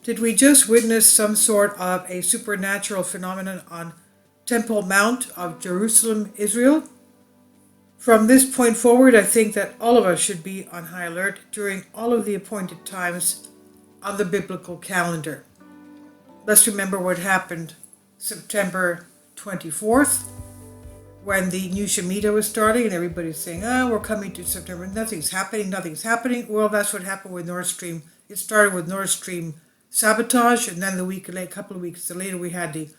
Did we just witness some sort of a supernatural phenomenon on Temple Mount of Jerusalem, Israel? From this point forward, I think that all of us should be on high alert during all of the appointed times on the biblical calendar. Let's remember what happened September 24th when the new Shemitah was starting and everybody's saying, we're coming to September. Nothing's happening. Well, that's what happened with Nord Stream. It started with Nord Stream sabotage, and then a couple of weeks later, we had the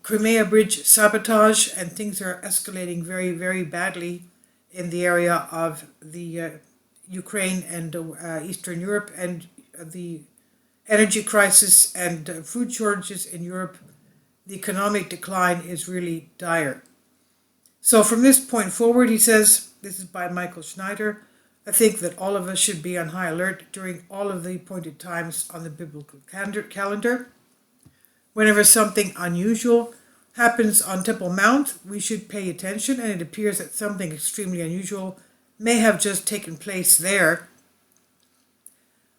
Crimea Bridge sabotage, and things are escalating very, very badly in the area of the Ukraine and Eastern Europe, and the energy crisis and food shortages in Europe. The economic decline is really dire. So from this point forward, he says, this is by Michael Schneider, I think that all of us should be on high alert during all of the appointed times on the biblical calendar. Whenever something unusual happens on Temple Mount, we should pay attention, and it appears that something extremely unusual may have just taken place there.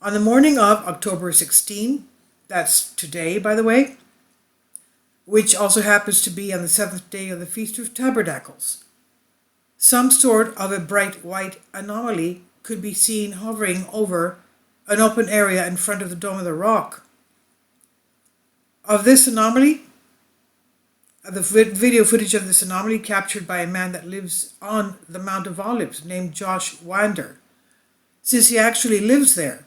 On the morning of October 16, that's today, by the way, which also happens to be on the seventh day of the Feast of Tabernacles, some sort of a bright white anomaly could be seen hovering over an open area in front of the Dome of the Rock. Of this anomaly, the video footage of this anomaly captured by a man that lives on the Mount of Olives named Josh Wander. Since he actually lives there,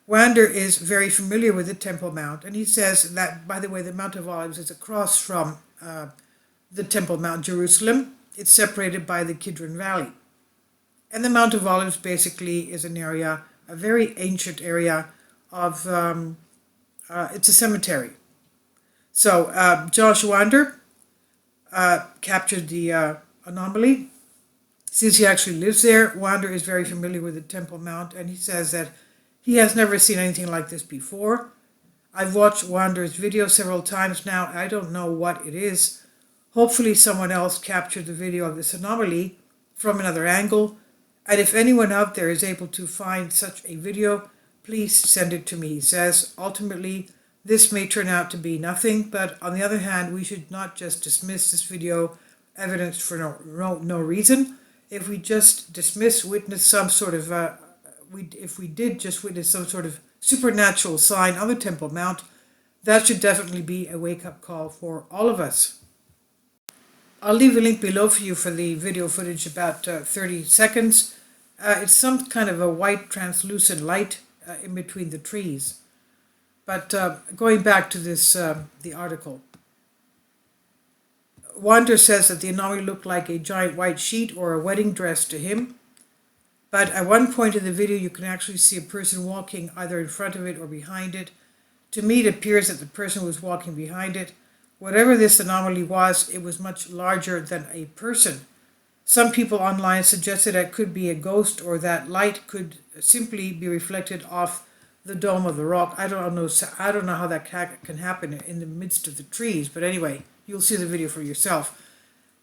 Wander is very familiar with the Temple Mount, and he says that, by the way, the Mount of Olives is across from the Temple Mount, Jerusalem. It's separated by the Kidron Valley. And the Mount of Olives basically is an area, a very ancient area of, it's a cemetery. So Josh Wander captured the anomaly. Since he actually lives there, Wander is very familiar with the Temple Mount, and he says that he has never seen anything like this before. I've watched Wander's video several times now. I don't know what it is. Hopefully someone else captured the video of this anomaly from another angle. And if anyone out there is able to find such a video, please send it to me. He says, ultimately, this may turn out to be nothing, but on the other hand, we should not just dismiss this video evidence for no reason. If we just witness some sort of if we did just witness some sort of supernatural sign on the Temple Mount, that should definitely be a wake-up call for all of us. I'll leave a link below for you for the video footage, about 30 seconds. It's some kind of a white translucent light in between the trees. But going back to this, the article. Wander says that the anomaly looked like a giant white sheet or a wedding dress to him. But at one point in the video, you can actually see a person walking either in front of it or behind it. To me, it appears that the person was walking behind it. Whatever this anomaly was, it was much larger than a person. Some people online suggested that it could be a ghost, or that light could simply be reflected off the Dome of the Rock. I don't know how that can happen in the midst of the trees, but anyway, you'll see the video for yourself.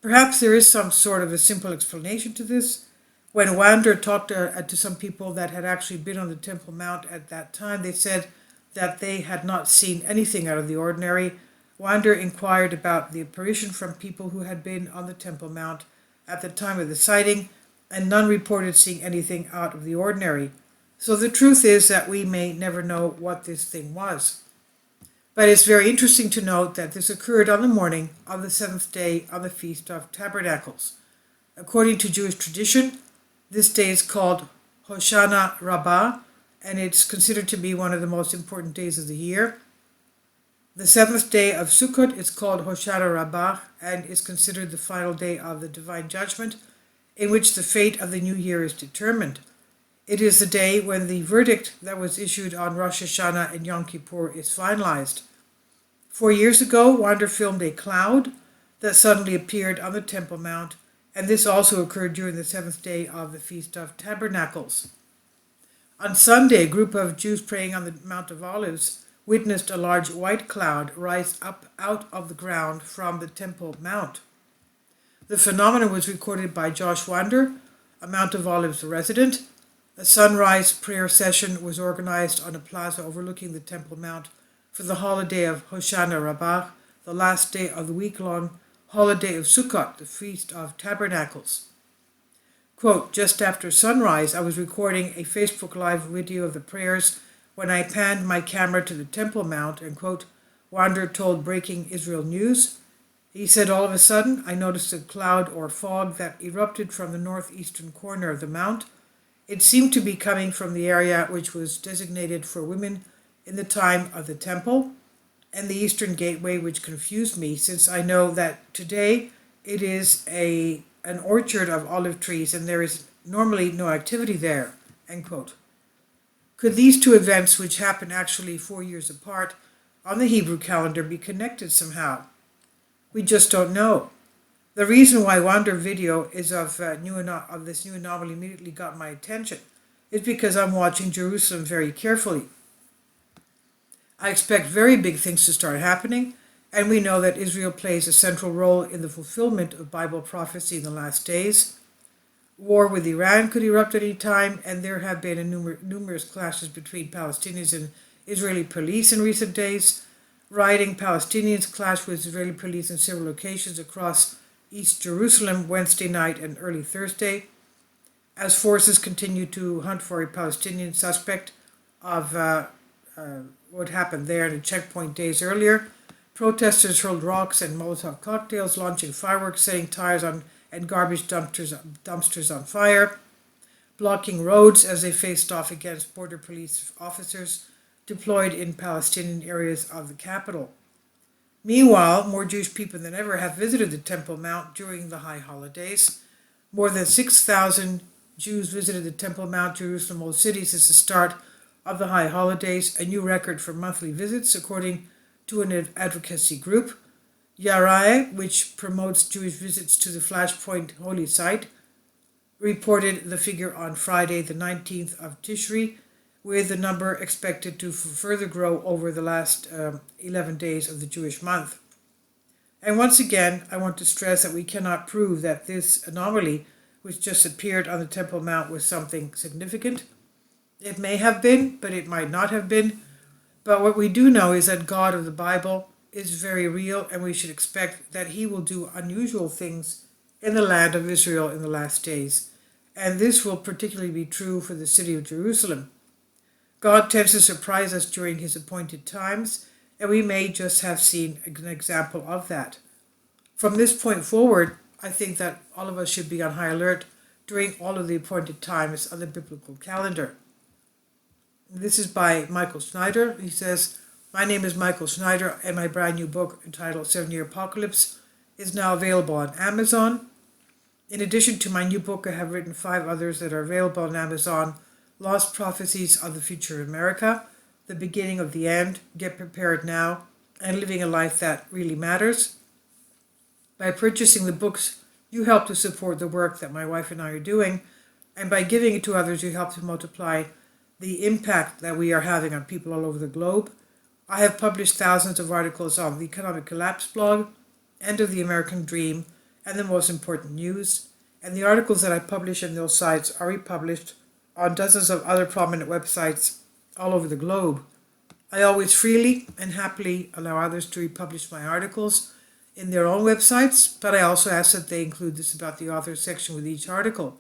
Perhaps there is some sort of a simple explanation to this. When Wander talked to some people that had actually been on the Temple Mount at that time, they said that they had not seen anything out of the ordinary. Wander inquired about the apparition from people who had been on the Temple Mount at the time of the sighting, and none reported seeing anything out of the ordinary. So the truth is that we may never know what this thing was. But it's very interesting to note that this occurred on the morning of the seventh day of the Feast of Tabernacles. According to Jewish tradition, this day is called Hoshana Rabbah, and it's considered to be one of the most important days of the year. The seventh day of Sukkot is called Hoshana Rabbah and is considered the final day of the divine judgment, in which the fate of the new year is determined. It is the day when the verdict that was issued on Rosh Hashanah and Yom Kippur is finalized. 4 years ago, Wander filmed a cloud that suddenly appeared on the Temple Mount, and this also occurred during the seventh day of the Feast of Tabernacles. On Sunday, a group of Jews praying on the Mount of Olives witnessed a large white cloud rise up out of the ground from the Temple Mount. The phenomenon was recorded by Josh Wander, a Mount of Olives resident. A sunrise prayer session was organized on a plaza overlooking the Temple Mount for the holiday of Hoshana Rabbah, the last day of the week-long holiday of Sukkot, the Feast of Tabernacles. Quote, just after sunrise, I was recording a Facebook Live video of the prayers when I panned my camera to the Temple Mount and, quote, Wander told Breaking Israel News. He said, all of a sudden, I noticed a cloud or fog that erupted from the northeastern corner of the mount. It seemed to be coming from the area which was designated for women in the time of the temple and the eastern gateway, which confused me since I know that today it is an orchard of olive trees and there is normally no activity there, end quote. Could these two events, which happen actually 4 years apart on the Hebrew calendar, be connected somehow? We just don't know. The reason why Wander video is of this new anomaly immediately got my attention is because I'm watching Jerusalem very carefully. I expect very big things to start happening, and we know that Israel plays a central role in the fulfillment of Bible prophecy in the last days. War with Iran could erupt at any time, and there have been numerous clashes between Palestinians and Israeli police in recent days. Rioting Palestinians clashed with Israeli police in several locations across East Jerusalem Wednesday night and early Thursday, as forces continue to hunt for a Palestinian suspect of what happened there in a checkpoint days earlier. Protesters hurled rocks and Molotov cocktails, launching fireworks, setting tires on and garbage dumpsters on fire, blocking roads as they faced off against border police officers deployed in Palestinian areas of the capital. Meanwhile, more Jewish people than ever have visited the Temple Mount during the high holidays. More than 6,000 Jews visited the Temple Mount, Jerusalem Old City, since the start of the high holidays, a new record for monthly visits, according to an advocacy group. Yarai, which promotes Jewish visits to the Flashpoint holy site, reported the figure on Friday, the 19th of Tishri, with the number expected to further grow over the last 11 days of the Jewish month. And once again, I want to stress that we cannot prove that this anomaly, which just appeared on the Temple Mount, was something significant. It may have been, but it might not have been. But what we do know is that God of the Bible is very real, and we should expect that he will do unusual things in the land of Israel in the last days. And this will particularly be true for the city of Jerusalem. God tends to surprise us during his appointed times, and we may just have seen an example of that. From this point forward, I think that all of us should be on high alert during all of the appointed times on the biblical calendar. This is by Michael Schneider. He says, my name is Michael Schneider, and my brand new book entitled 7-Year Apocalypse is now available on Amazon. In addition to my new book, I have written 5 others that are available on Amazon: Lost Prophecies of the Future of America, The Beginning of the End, Get Prepared Now, and Living a Life That Really Matters. By purchasing the books, you help to support the work that my wife and I are doing, and by giving it to others, you help to multiply the impact that we are having on people all over the globe. I have published thousands of articles on the Economic Collapse blog, End of the American Dream, and The Most Important News, and the articles that I publish in those sites are republished on dozens of other prominent websites all over the globe. I always freely and happily allow others to republish my articles in their own websites, but I also ask that they include this about the author section with each article.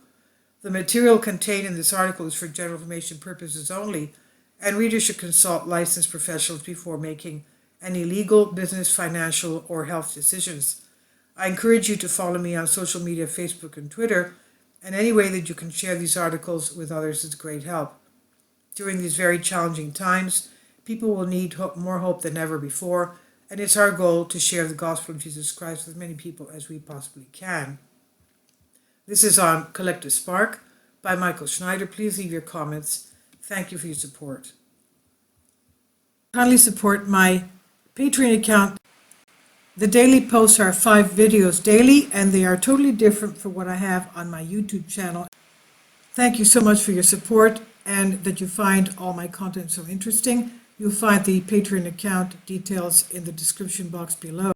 The material contained in this article is for general information purposes only, and readers should consult licensed professionals before making any legal, business, financial, or health decisions. I encourage you to follow me on social media, Facebook and Twitter, and any way that you can share these articles with others is great help. During these very challenging times, people will need more hope than ever before, and it's our goal to share the gospel of Jesus Christ with as many people as we possibly can. This is on Collective Spark by Michael Schneider. Please leave your comments. Thank you for your support. Kindly support my Patreon account. The daily posts are 5 videos daily, and they are totally different from what I have on my YouTube channel. Thank you so much for your support and that you find all my content so interesting. You'll find the Patreon account details in the description box below.